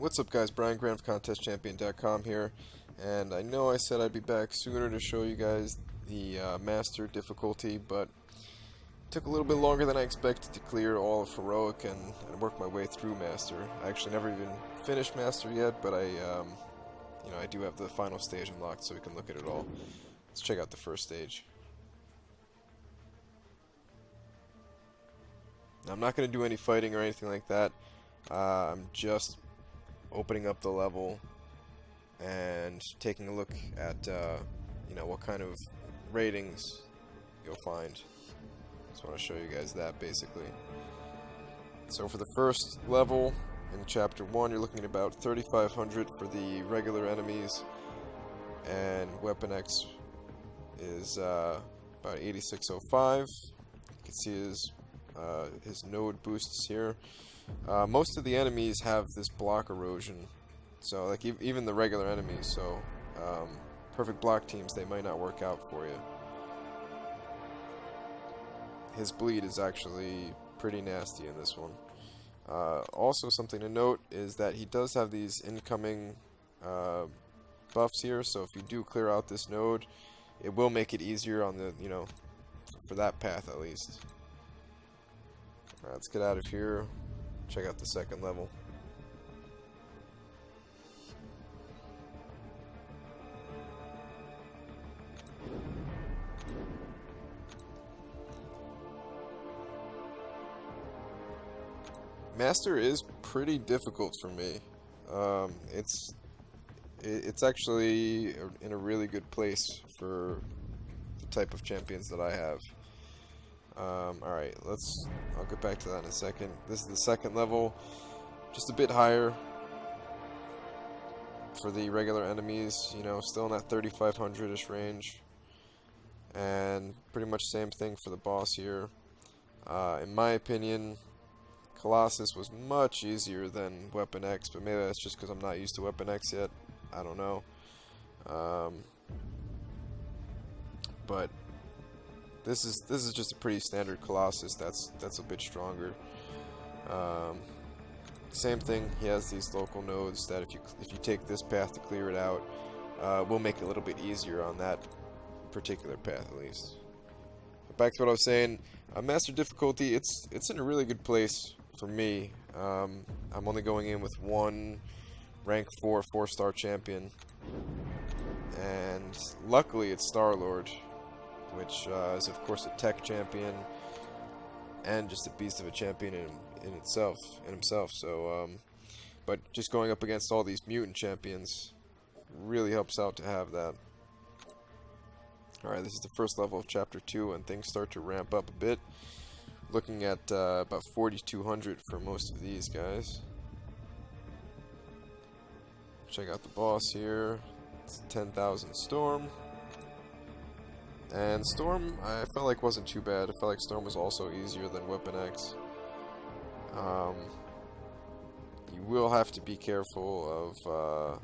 What's up guys, Brian Graham from ContestChampion.com here, and I know I said I'd be back sooner to show you guys the Master difficulty, but it took a little bit longer than I expected to clear all of Heroic and work my way through Master. I actually never even finished Master yet, but I do have the final stage unlocked so we can look at it all. Let's check out the first stage. Now, I'm not going to do any fighting or anything like that. I'm just opening up the level and taking a look at what kind of ratings you'll find. Just want to show you guys that basically. So for the first level in chapter 1, you're looking at about 3,500 for the regular enemies, and Weapon X is about 8,605. You can see his node boosts here. Most of the enemies have this block erosion, so like even the regular enemies, so perfect block teams, they might not work out for you. His bleed is actually pretty nasty in this one. Also something to note is that he does have these incoming buffs here, so if you do clear out this node, it will make it easier on the, for that path at least. Alright, let's get out of here. Check out the second level. Master is pretty difficult for me. It's actually in a really good place for the type of champions that I have. Alright, I'll get back to that in a second. This is the second level, just a bit higher for the regular enemies, still in that 3,500-ish range. And pretty much same thing for the boss here. In my opinion, Colossus was much easier than Weapon X, but maybe that's just because I'm not used to Weapon X yet. I don't know. But this is just a pretty standard Colossus that's a bit stronger. Same thing, he has these local nodes that if you take this path to clear it out, will make it a little bit easier on that particular path at least. But back to what I was saying, Master difficulty, it's in a really good place for me. I'm only going in with one rank 4 4-star champion, and luckily it's Star-Lord, which is of course a tech champion and just a beast of a champion in himself. So, but just going up against all these mutant champions really helps out to have that. Alright, this is the first level of chapter 2, and things start to ramp up a bit. Looking at about 4,200 for most of these guys. Check out the boss here. It's 10,000 Storm. And Storm, I felt like wasn't too bad. I felt like Storm was also easier than Weapon X. You will have to be careful of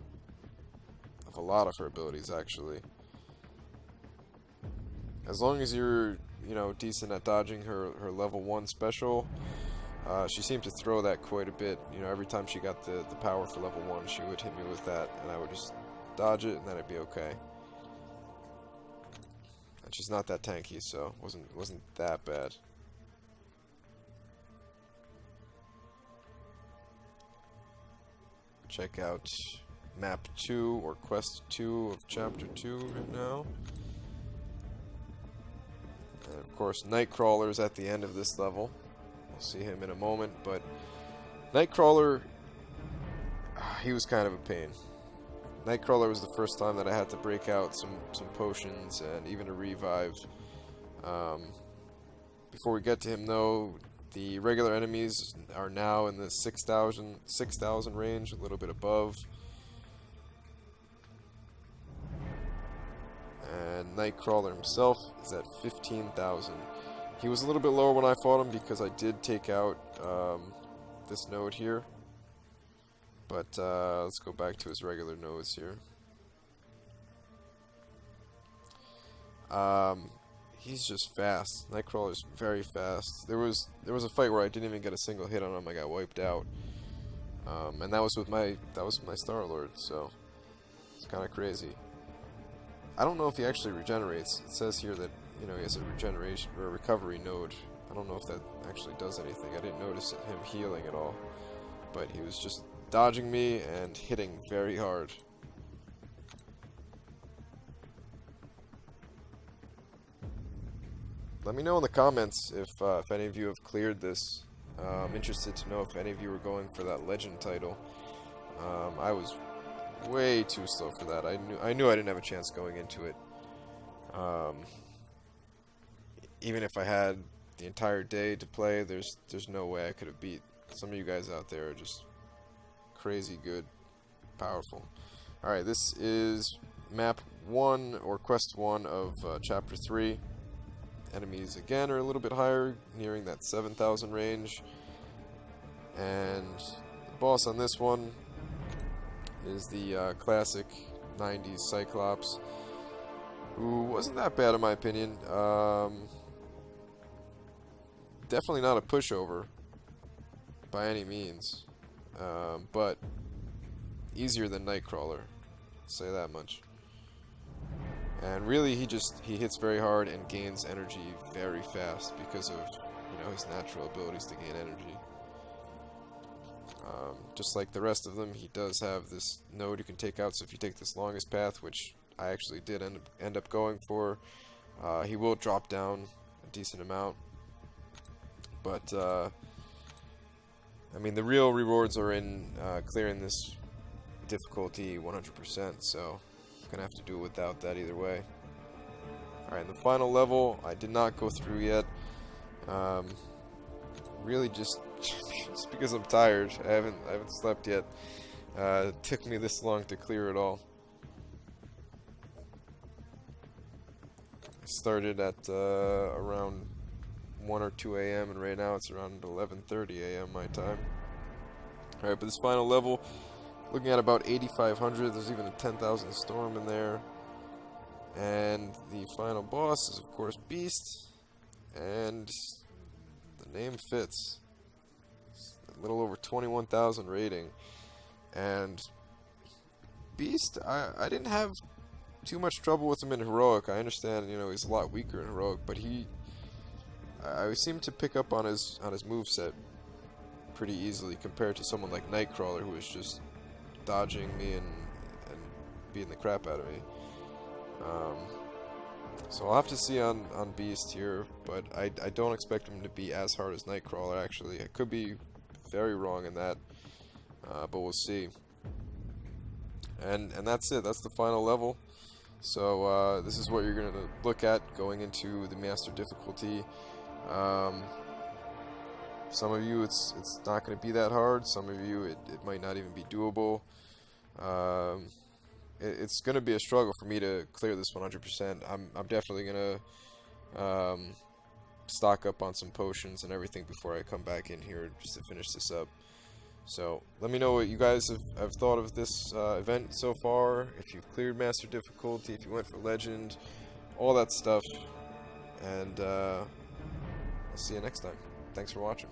a lot of her abilities, actually. As long as you're, decent at dodging her level 1 special, she seemed to throw that quite a bit. Every time she got the power for level 1, she would hit me with that, and I would just dodge it, and then it'd be okay. And she's not that tanky, so wasn't that bad. Check out map 2 or quest 2 of chapter 2 right now. And of course, Nightcrawler's at the end of this level. We'll see him in a moment, but Nightcrawler, he was kind of a pain. Nightcrawler was the first time that I had to break out some potions and even a revive. Before we get to him though, the regular enemies are now in the 6,000 range, a little bit above. And Nightcrawler himself is at 15,000. He was a little bit lower when I fought him because I did take out this node here. But let's go back to his regular nodes here. He's just fast. Nightcrawler's very fast. There was a fight where I didn't even get a single hit on him. I got wiped out. And that was with my Star-Lord, so it's kind of crazy. I don't know if he actually regenerates. It says here that, you know, he has a regeneration or a recovery node. I don't know if that actually does anything. I didn't notice him healing at all, but he was just dodging me and hitting very hard. Let me know in the comments if any of you have cleared this. I'm interested to know if any of you were going for that legend title. I was way too slow for that. I knew I didn't have a chance going into it. Even if I had the entire day to play, there's no way I could have beat. Some of you guys out there are just crazy good, powerful. Alright, this is map 1 or quest 1 of chapter 3. Enemies again are a little bit higher, nearing that 7,000 range. And the boss on this one is the classic 90s Cyclops, who wasn't that bad in my opinion. Definitely not a pushover by any means, but easier than Nightcrawler, say that much. And really, he hits very hard and gains energy very fast because of, you know, his natural abilities to gain energy. Just like the rest of them, he does have this node you can take out. So if you take this longest path, which I actually did end up going for, he will drop down a decent amount. But I mean, the real rewards are in clearing this difficulty 100%. So I'm gonna have to do it without that either way. Alright, the final level I did not go through yet. Really just because I'm tired. I haven't slept yet. It took me this long to clear it all. I started at around 1 or 2 a.m. and right now it's around 11:30 a.m. my time. Alright, but this final level, looking at about 8,500. There's even a 10,000 storm in there. And the final boss is, of course, Beast. And the name fits. It's a little over 21,000 rating. And Beast, I didn't have too much trouble with him in Heroic. I understand, you know, he's a lot weaker in Heroic, but I seem to pick up on his moveset pretty easily compared to someone like Nightcrawler, who was just dodging me and beating the crap out of me. So I'll have to see on Beast here, but I don't expect him to be as hard as Nightcrawler, actually. I could be very wrong in that, but we'll see. And that's it. That's the final level. So this is what you're going to look at going into the Master difficulty. Some of you it's not going to be that hard. Some of you it might not even be doable. It's going to be a struggle for me to clear this 100%. I'm definitely going to stock up on some potions and everything before I come back in here just to finish this up. So let me know what you guys have thought of this event so far. If you've cleared Master difficulty, if you went for Legend, all that stuff. And I'll see you next time. Thanks for watching.